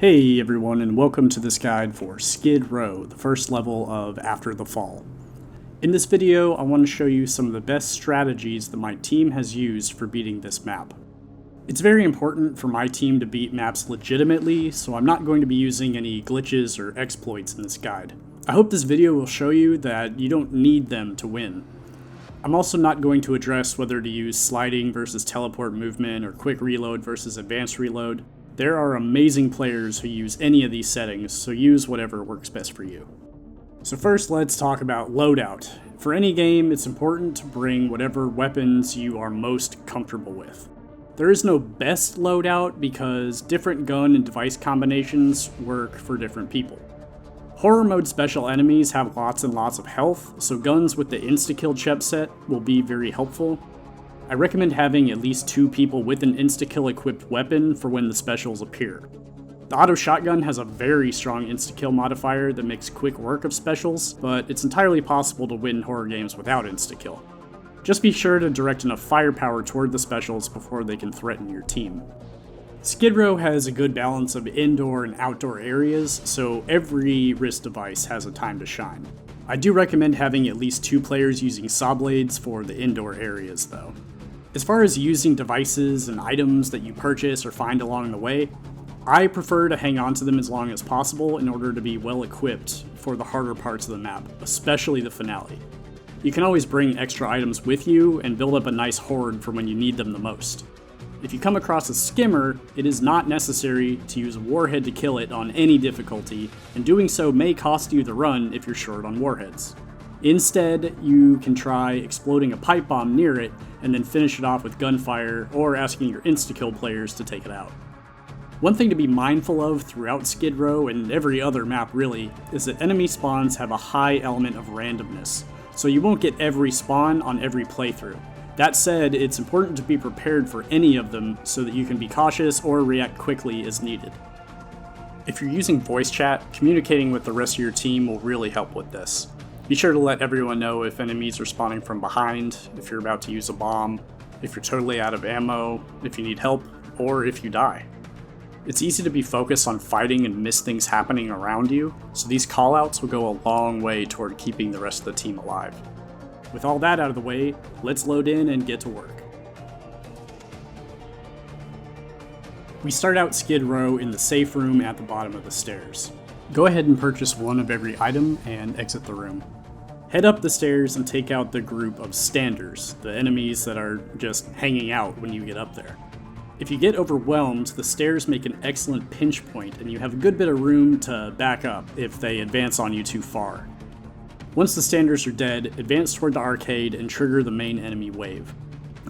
Hey everyone, and welcome to this guide for Skid Row, the first level of After the Fall. In this video, I want to show you some of the best strategies that my team has used for beating this map. It's very important for my team to beat maps legitimately, so I'm not going to be using any glitches or exploits in this guide. I hope this video will show you that you don't need them to win. I'm also not going to address whether to use sliding versus teleport movement or quick reload versus advanced reload. There are amazing players who use any of these settings, so use whatever works best for you. So first, let's talk about loadout. For any game, it's important to bring whatever weapons you are most comfortable with. There is no best loadout because different gun and device combinations work for different people. Horror mode special enemies have lots and lots of health, so guns with the insta-kill chipset will be very helpful. I recommend having at least 2 people with an insta-kill equipped weapon for when the specials appear. The auto shotgun has a very strong insta-kill modifier that makes quick work of specials, but it's entirely possible to win horror games without insta-kill. Just be sure to direct enough firepower toward the specials before they can threaten your team. Skid Row has a good balance of indoor and outdoor areas, so every wrist device has a time to shine. I do recommend having at least 2 players using saw blades for the indoor areas though. As far as using devices and items that you purchase or find along the way, I prefer to hang on to them as long as possible in order to be well equipped for the harder parts of the map, especially the finale. You can always bring extra items with you and build up a nice hoard for when you need them the most. If you come across a skimmer, it is not necessary to use a warhead to kill it on any difficulty, and doing so may cost you the run if you're short on warheads. Instead, you can try exploding a pipe bomb near it and then finish it off with gunfire or asking your insta-kill players to take it out. One thing to be mindful of throughout Skid Row and every other map really is that enemy spawns have a high element of randomness, so you won't get every spawn on every playthrough. That said, it's important to be prepared for any of them so that you can be cautious or react quickly as needed. If you're using voice chat, communicating with the rest of your team will really help with this. Be sure to let everyone know if enemies are spawning from behind, if you're about to use a bomb, if you're totally out of ammo, if you need help, or if you die. It's easy to be focused on fighting and miss things happening around you, so these callouts will go a long way toward keeping the rest of the team alive. With all that out of the way, let's load in and get to work. We start out Skid Row in the safe room at the bottom of the stairs. Go ahead and purchase one of every item and exit the room. Head up the stairs and take out the group of standers, the enemies that are just hanging out when you get up there. If you get overwhelmed, the stairs make an excellent pinch point and you have a good bit of room to back up if they advance on you too far. Once the standers are dead, advance toward the arcade and trigger the main enemy wave.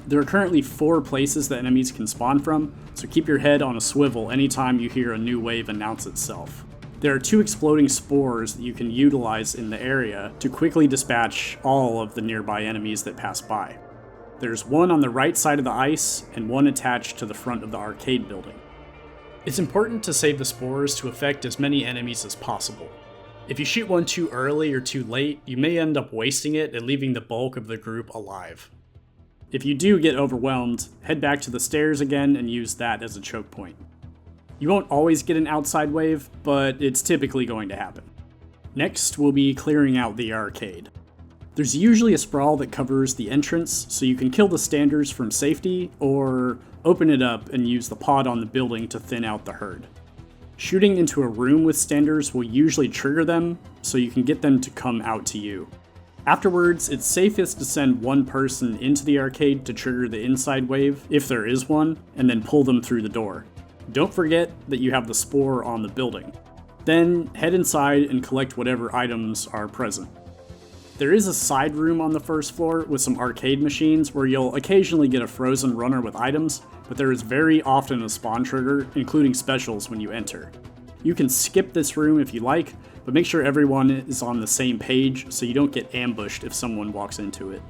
There are currently 4 places that enemies can spawn from, so keep your head on a swivel anytime you hear a new wave announce itself. There are 2 exploding spores that you can utilize in the area to quickly dispatch all of the nearby enemies that pass by. There's one on the right side of the ice and one attached to the front of the arcade building. It's important to save the spores to affect as many enemies as possible. If you shoot one too early or too late, you may end up wasting it and leaving the bulk of the group alive. If you do get overwhelmed, head back to the stairs again and use that as a choke point. You won't always get an outside wave, but it's typically going to happen. Next, we'll be clearing out the arcade. There's usually a sprawl that covers the entrance, so you can kill the standers from safety, or open it up and use the pod on the building to thin out the herd. Shooting into a room with standers will usually trigger them, so you can get them to come out to you. Afterwards, it's safest to send one person into the arcade to trigger the inside wave, if there is one, and then pull them through the door. Don't forget that you have the spore on the building. Then head inside and collect whatever items are present. There is a side room on the first floor with some arcade machines where you'll occasionally get a frozen runner with items, but there is very often a spawn trigger, including specials when you enter. You can skip this room if you like, but make sure everyone is on the same page so you don't get ambushed if someone walks into it.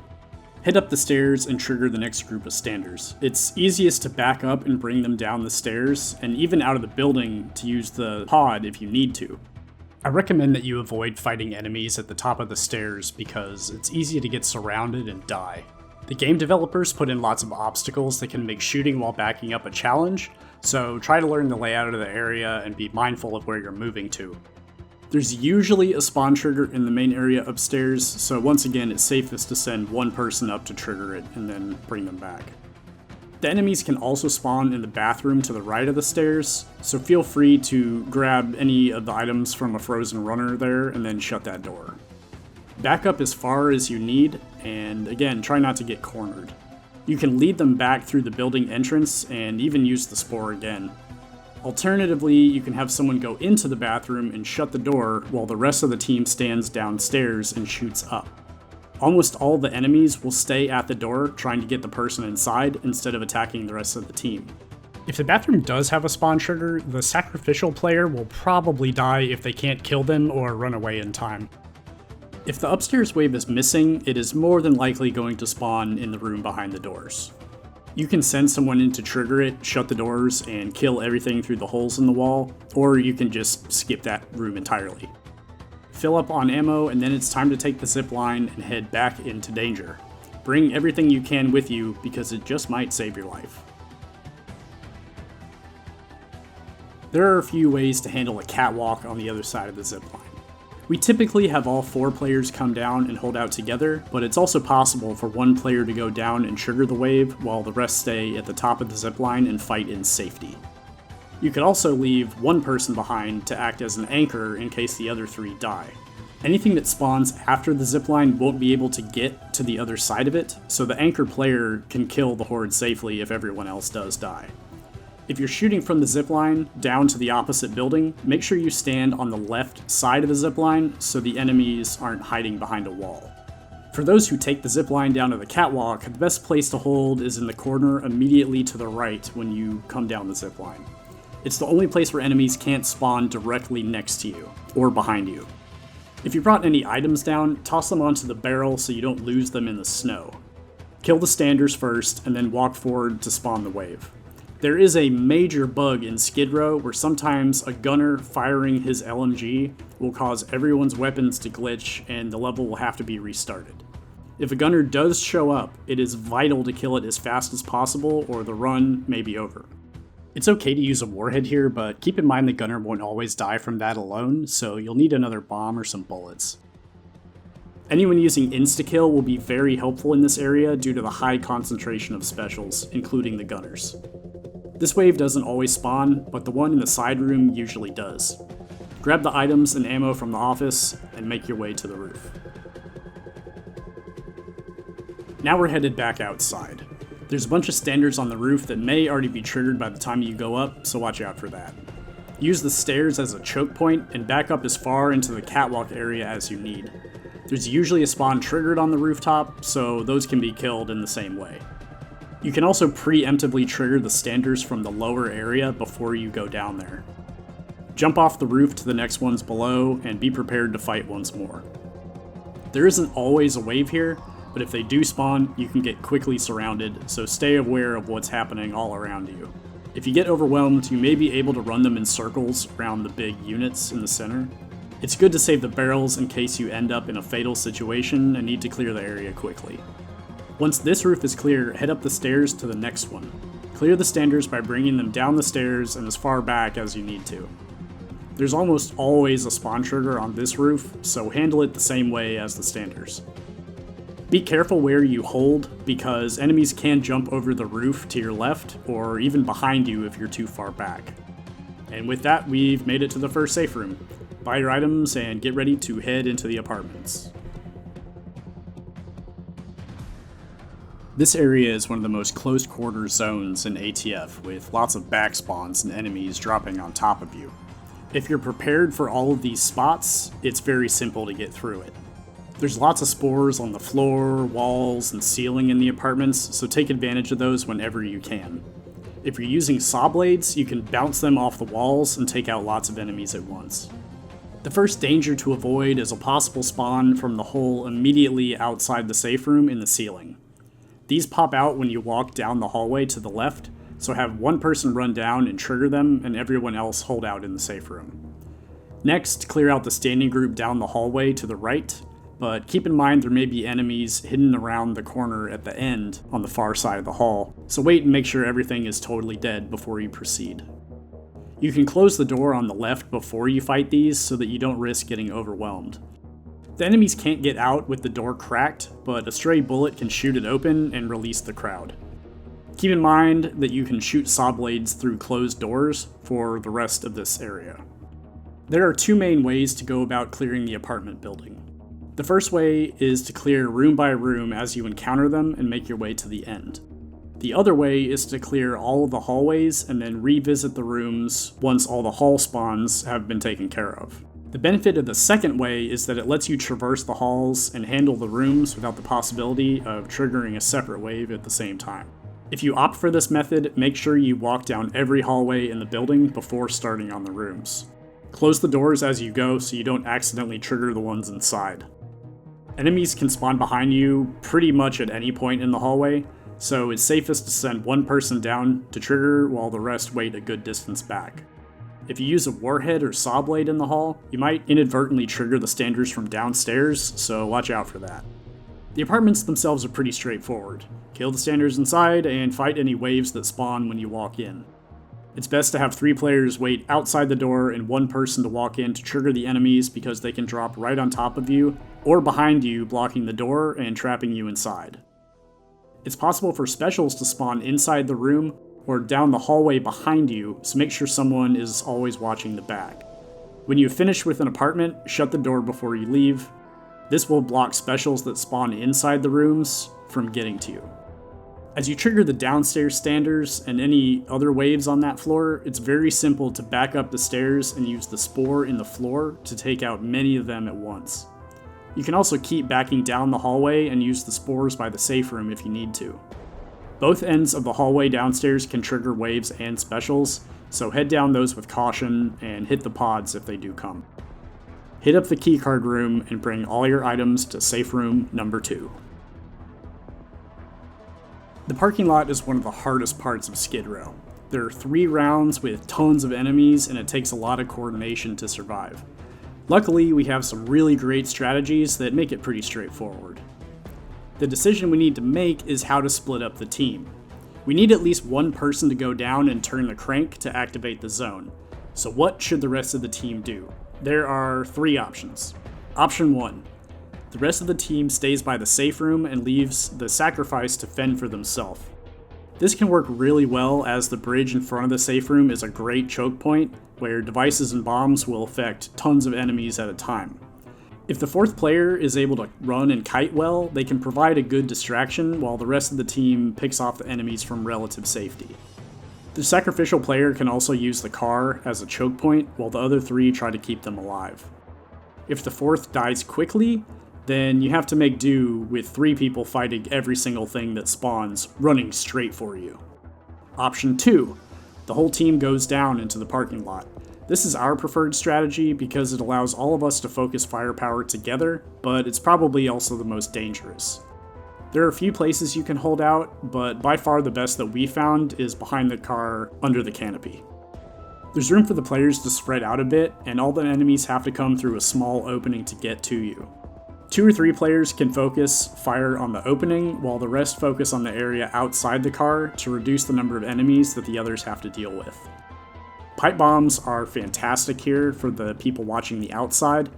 Head up the stairs and trigger the next group of standers. It's easiest to back up and bring them down the stairs, and even out of the building to use the pod if you need to. I recommend that you avoid fighting enemies at the top of the stairs because it's easy to get surrounded and die. The game developers put in lots of obstacles that can make shooting while backing up a challenge, So try to learn the layout of the area and be mindful of where you're moving to. There's usually a spawn trigger in the main area upstairs, so once again it's safest to send one person up to trigger it and then bring them back. The enemies can also spawn in the bathroom to the right of the stairs, so feel free to grab any of the items from a frozen runner there and then shut that door. Back up as far as you need, and again, try not to get cornered. You can lead them back through the building entrance and even use the spore again. Alternatively, you can have someone go into the bathroom and shut the door while the rest of the team stands downstairs and shoots up. Almost all the enemies will stay at the door trying to get the person inside instead of attacking the rest of the team. If the bathroom does have a spawn trigger, the sacrificial player will probably die if they can't kill them or run away in time. If the upstairs wave is missing, it is more than likely going to spawn in the room behind the doors. You can send someone in to trigger it, shut the doors, and kill everything through the holes in the wall, or you can just skip that room entirely. Fill up on ammo, and then it's time to take the zip line and head back into danger. Bring everything you can with you because it just might save your life. There are a few ways to handle a catwalk on the other side of the zip line. We typically have all 4 players come down and hold out together, but it's also possible for one player to go down and trigger the wave while the rest stay at the top of the zip line and fight in safety. You could also leave one person behind to act as an anchor in case the other 3 die. Anything that spawns after the zipline won't be able to get to the other side of it, so the anchor player can kill the horde safely if everyone else does die. If you're shooting from the zipline down to the opposite building, make sure you stand on the left side of the zipline so the enemies aren't hiding behind a wall. For those who take the zipline down to the catwalk, the best place to hold is in the corner immediately to the right when you come down the zipline. It's the only place where enemies can't spawn directly next to you, or behind you. If you brought any items down, toss them onto the barrel so you don't lose them in the snow. Kill the standers first, and then walk forward to spawn the wave. There is a major bug in Skid Row where sometimes a gunner firing his LMG will cause everyone's weapons to glitch and the level will have to be restarted. If a gunner does show up, it is vital to kill it as fast as possible or the run may be over. It's okay to use a warhead here, but keep in mind the gunner won't always die from that alone, so you'll need another bomb or some bullets. Anyone using insta-kill will be very helpful in this area due to the high concentration of specials, including the gunners. This wave doesn't always spawn, but the one in the side room usually does. Grab the items and ammo from the office, and make your way to the roof. Now we're headed back outside. There's a bunch of standards on the roof that may already be triggered by the time you go up, so watch out for that. Use the stairs as a choke point and back up as far into the catwalk area as you need. There's usually a spawn triggered on the rooftop, so those can be killed in the same way. You can also preemptively trigger the standards from the lower area before you go down there. Jump off the roof to the next ones below and be prepared to fight once more. There isn't always a wave here, but if they do spawn, you can get quickly surrounded, so stay aware of what's happening all around you. If you get overwhelmed, you may be able to run them in circles around the big units in the center. It's good to save the barrels in case you end up in a fatal situation and need to clear the area quickly. Once this roof is clear, head up the stairs to the next one. Clear the standards by bringing them down the stairs and as far back as you need to. There's almost always a spawn trigger on this roof, so handle it the same way as the standards. Be careful where you hold, because enemies can jump over the roof to your left, or even behind you if you're too far back. And with that, we've made it to the first safe room. Buy your items and get ready to head into the apartments. This area is one of the most close quarter zones in ATF, with lots of back spawns and enemies dropping on top of you. If you're prepared for all of these spots, it's very simple to get through it. There's lots of spores on the floor, walls, and ceiling in the apartments, so take advantage of those whenever you can. If you're using saw blades, you can bounce them off the walls and take out lots of enemies at once. The first danger to avoid is a possible spawn from the hole immediately outside the safe room in the ceiling. These pop out when you walk down the hallway to the left, so have one person run down and trigger them and everyone else hold out in the safe room. Next, clear out the standing group down the hallway to the right. but keep in mind there may be enemies hidden around the corner at the end on the far side of the hall, so wait and make sure everything is totally dead before you proceed. You can close the door on the left before you fight these so that you don't risk getting overwhelmed. The enemies can't get out with the door cracked, but a stray bullet can shoot it open and release the crowd. Keep in mind that you can shoot saw blades through closed doors for the rest of this area. There are two main ways to go about clearing the apartment building. The first way is to clear room by room as you encounter them and make your way to the end. The other way is to clear all of the hallways and then revisit the rooms once all the hall spawns have been taken care of. The benefit of the second way is that it lets you traverse the halls and handle the rooms without the possibility of triggering a separate wave at the same time. If you opt for this method, make sure you walk down every hallway in the building before starting on the rooms. Close the doors as you go so you don't accidentally trigger the ones inside. Enemies can spawn behind you pretty much at any point in the hallway, so it's safest to send one person down to trigger while the rest wait a good distance back. If you use a warhead or saw blade in the hall, you might inadvertently trigger the standers from downstairs, so watch out for that. The apartments themselves are pretty straightforward. Kill the standers inside and fight any waves that spawn when you walk in. It's best to have 3 players wait outside the door and 1 person to walk in to trigger the enemies because they can drop right on top of you or behind you, blocking the door and trapping you inside. It's possible for specials to spawn inside the room or down the hallway behind you, so make sure someone is always watching the back. When you finish with an apartment, shut the door before you leave. This will block specials that spawn inside the rooms from getting to you. As you trigger the downstairs standers and any other waves on that floor, it's very simple to back up the stairs and use the spore in the floor to take out many of them at once. You can also keep backing down the hallway and use the spores by the safe room if you need to. Both ends of the hallway downstairs can trigger waves and specials, so head down those with caution and hit the pods if they do come. Hit up the keycard room and bring all your items to safe room number 2. The parking lot is one of the hardest parts of Skid Row. There are 3 rounds with tons of enemies and it takes a lot of coordination to survive. Luckily, we have some really great strategies that make it pretty straightforward. The decision we need to make is how to split up the team. We need at least one person to go down and turn the crank to activate the zone. So what should the rest of the team do? There are 3 options. Option 1. The rest of the team stays by the safe room and leaves the sacrifice to fend for themselves. This can work really well as the bridge in front of the safe room is a great choke point where devices and bombs will affect tons of enemies at a time. If the 4th player is able to run and kite well, they can provide a good distraction while the rest of the team picks off the enemies from relative safety. The sacrificial player can also use the car as a choke point while the other 3 try to keep them alive. If the 4th dies quickly, then you have to make do with 3 people fighting every single thing that spawns, running straight for you. Option 2. The whole team goes down into the parking lot. This is our preferred strategy because it allows all of us to focus firepower together, but it's probably also the most dangerous. There are a few places you can hold out, but by far the best that we found is behind the car under the canopy. There's room for the players to spread out a bit, and all the enemies have to come through a small opening to get to you. 2 or 3 players can focus fire on the opening, while the rest focus on the area outside the car to reduce the number of enemies that the others have to deal with. Pipe bombs are fantastic here for the people watching the outside,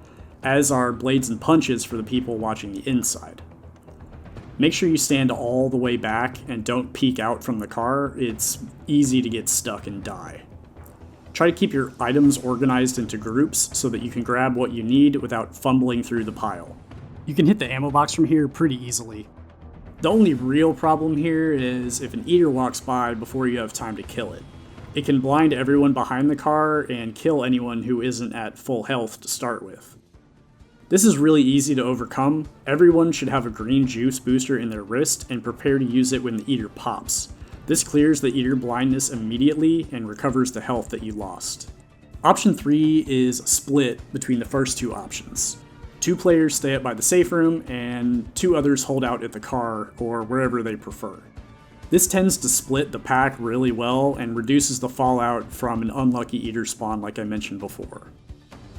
as are blades and punches for the people watching the inside. Make sure you stand all the way back and don't peek out from the car. It's easy to get stuck and die. Try to keep your items organized into groups so that you can grab what you need without fumbling through the pile. You can hit the ammo box from here pretty easily. The only real problem here is if an eater walks by before you have time to kill it. It can blind everyone behind the car and kill anyone who isn't at full health to start with. This is really easy to overcome. Everyone should have a green juice booster in their wrist and prepare to use it when the eater pops. This clears the eater blindness immediately and recovers the health that you lost. Option 3 is a split between the first 2 options. 2 players stay up by the safe room and 2 others hold out at the car or wherever they prefer. This tends to split the pack really well and reduces the fallout from an unlucky eater spawn like I mentioned before.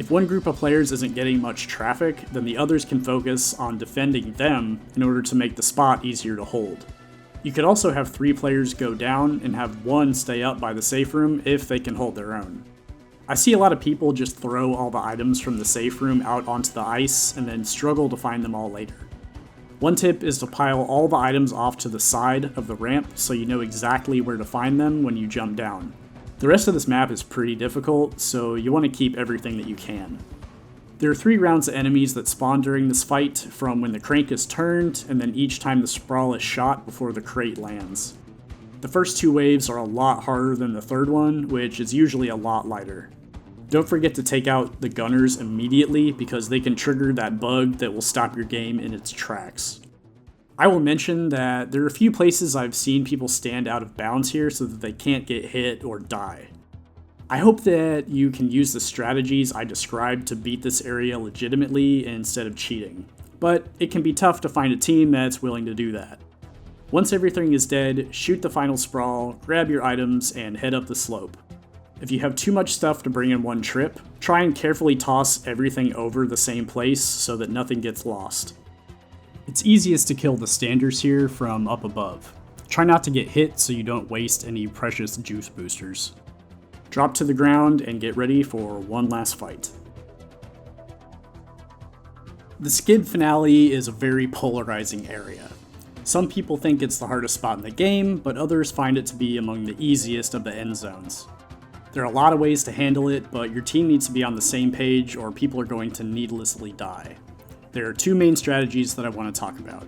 If one group of players isn't getting much traffic, then the others can focus on defending them in order to make the spot easier to hold. You could also have 3 players go down and have 1 stay up by the safe room if they can hold their own. I see a lot of people just throw all the items from the safe room out onto the ice and then struggle to find them all later. One tip is to pile all the items off to the side of the ramp so you know exactly where to find them when you jump down. The rest of this map is pretty difficult, so you want to keep everything that you can. There are 3 rounds of enemies that spawn during this fight, from when the crank is turned, and then each time the sprawl is shot before the crate lands. The first 2 waves are a lot harder than the third one, which is usually a lot lighter. Don't forget to take out the gunners immediately, because they can trigger that bug that will stop your game in its tracks. I will mention that there are a few places I've seen people stand out of bounds here so that they can't get hit or die. I hope that you can use the strategies I described to beat this area legitimately instead of cheating, but it can be tough to find a team that's willing to do that. Once everything is dead, shoot the final sprawl, grab your items, and head up the slope. If you have too much stuff to bring in one trip, try and carefully toss everything over the same place so that nothing gets lost. It's easiest to kill the standers here from up above. Try not to get hit so you don't waste any precious juice boosters. Drop to the ground and get ready for one last fight. The skid finale is a very polarizing area. Some people think it's the hardest spot in the game, but others find it to be among the easiest of the end zones. There are a lot of ways to handle it, but your team needs to be on the same page or people are going to needlessly die. There are 2 main strategies that I want to talk about.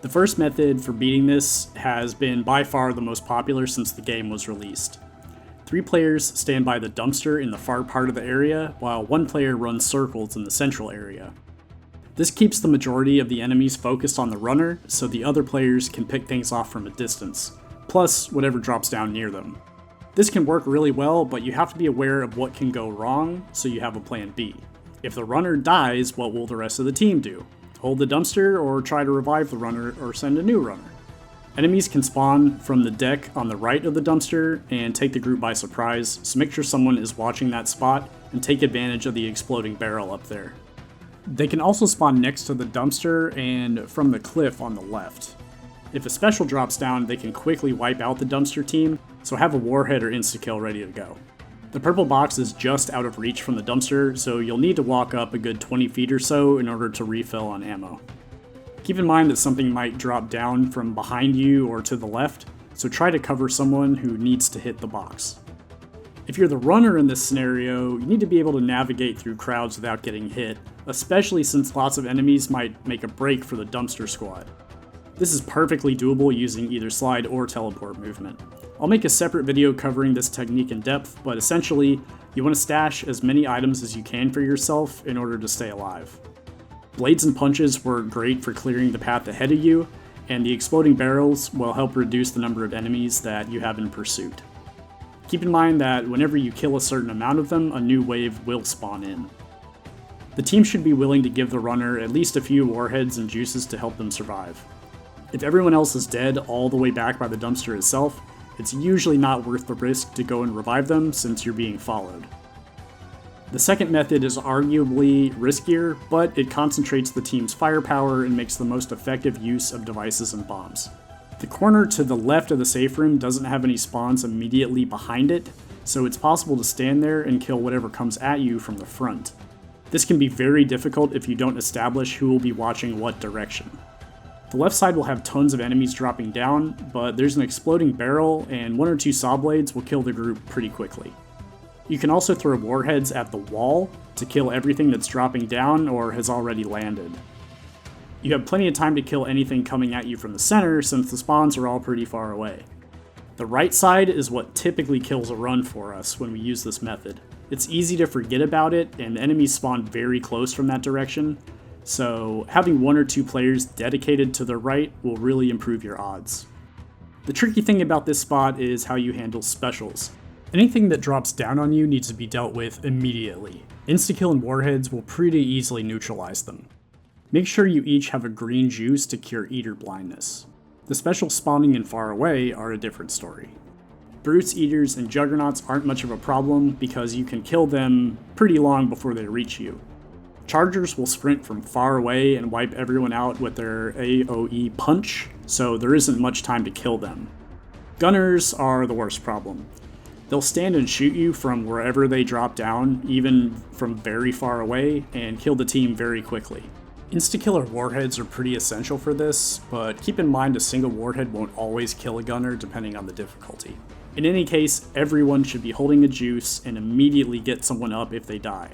The first method for beating this has been by far the most popular since the game was released. 3 players stand by the dumpster in the far part of the area, while 1 player runs circles in the central area. This keeps the majority of the enemies focused on the runner, so the other players can pick things off from a distance, plus whatever drops down near them. This can work really well, but you have to be aware of what can go wrong, so you have a plan B. If the runner dies, what will the rest of the team do? Hold the dumpster, or try to revive the runner, or send a new runner? Enemies can spawn from the deck on the right of the dumpster and take the group by surprise, so make sure someone is watching that spot and take advantage of the exploding barrel up there. They can also spawn next to the dumpster and from the cliff on the left. If a special drops down, they can quickly wipe out the dumpster team, so have a warhead or insta-kill ready to go. The purple box is just out of reach from the dumpster, so you'll need to walk up a good 20 feet or so in order to refill on ammo. Keep in mind that something might drop down from behind you or to the left, so try to cover someone who needs to hit the box. If you're the runner in this scenario, you need to be able to navigate through crowds without getting hit, especially since lots of enemies might make a break for the dumpster squad. This is perfectly doable using either slide or teleport movement. I'll make a separate video covering this technique in depth, but essentially, you want to stash as many items as you can for yourself in order to stay alive. Blades and punches work great for clearing the path ahead of you, and the exploding barrels will help reduce the number of enemies that you have in pursuit. Keep in mind that whenever you kill a certain amount of them, a new wave will spawn in. The team should be willing to give the runner at least a few warheads and juices to help them survive. If everyone else is dead all the way back by the dumpster itself, it's usually not worth the risk to go and revive them since you're being followed. The second method is arguably riskier, but it concentrates the team's firepower and makes the most effective use of devices and bombs. The corner to the left of the safe room doesn't have any spawns immediately behind it, so it's possible to stand there and kill whatever comes at you from the front. This can be very difficult if you don't establish who will be watching what direction. The left side will have tons of enemies dropping down, but there's an exploding barrel and 1 or 2 saw blades will kill the group pretty quickly. You can also throw warheads at the wall to kill everything that's dropping down or has already landed. You have plenty of time to kill anything coming at you from the center since the spawns are all pretty far away. The right side is what typically kills a run for us when we use this method. It's easy to forget about it and the enemies spawn very close from that direction, so having 1 or 2 players dedicated to the right will really improve your odds. The tricky thing about this spot is how you handle specials. Anything that drops down on you needs to be dealt with immediately. Insta-kill and warheads will pretty easily neutralize them. Make sure you each have a green juice to cure eater blindness. The specials spawning in far away are a different story. Brutes, Eaters, and Juggernauts aren't much of a problem because you can kill them pretty long before they reach you. Chargers will sprint from far away and wipe everyone out with their AoE punch, so there isn't much time to kill them. Gunners are the worst problem. They'll stand and shoot you from wherever they drop down, even from very far away, and kill the team very quickly. Insta-killer warheads are pretty essential for this, but keep in mind a single warhead won't always kill a gunner depending on the difficulty. In any case, everyone should be holding a juice and immediately get someone up if they die.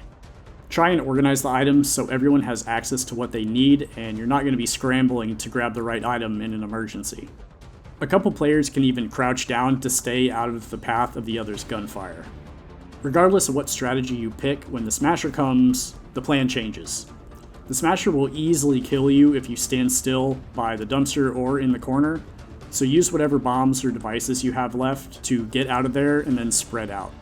Try and organize the items so everyone has access to what they need and you're not going to be scrambling to grab the right item in an emergency. A couple players can even crouch down to stay out of the path of the other's gunfire. Regardless of what strategy you pick, when the Smasher comes, the plan changes. The Smasher will easily kill you if you stand still by the dumpster or in the corner, so use whatever bombs or devices you have left to get out of there and then spread out.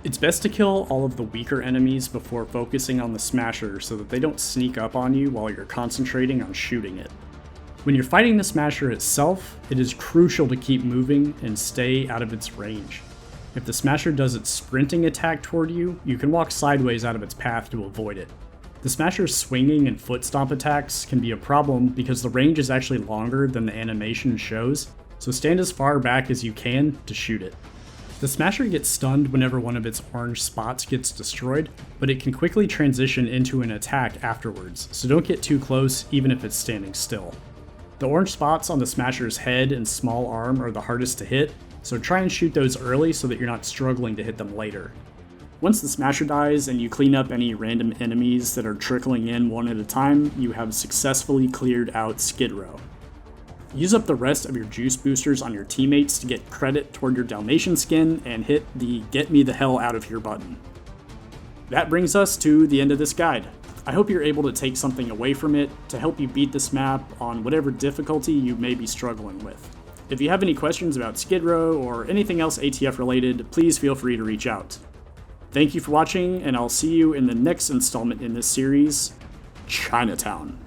It's best to kill all of the weaker enemies before focusing on the Smasher so that they don't sneak up on you while you're concentrating on shooting it. When you're fighting the Smasher itself, it is crucial to keep moving and stay out of its range. If the Smasher does its sprinting attack toward you, you can walk sideways out of its path to avoid it. The Smasher's swinging and foot stomp attacks can be a problem because the range is actually longer than the animation shows, so stand as far back as you can to shoot it. The Smasher gets stunned whenever one of its orange spots gets destroyed, but it can quickly transition into an attack afterwards, so don't get too close even if it's standing still. The orange spots on the Smasher's head and small arm are the hardest to hit, so try and shoot those early so that you're not struggling to hit them later. Once the Smasher dies and you clean up any random enemies that are trickling in one at a time, you have successfully cleared out Skid Row. Use up the rest of your juice boosters on your teammates to get credit toward your Dalmatian skin and hit the get me the hell out of here button. That brings us to the end of this guide. I hope you're able to take something away from it to help you beat this map on whatever difficulty you may be struggling with. If you have any questions about Skid Row or anything else ATF related, please feel free to reach out. Thank you for watching, and I'll see you in the next installment in this series, Chinatown.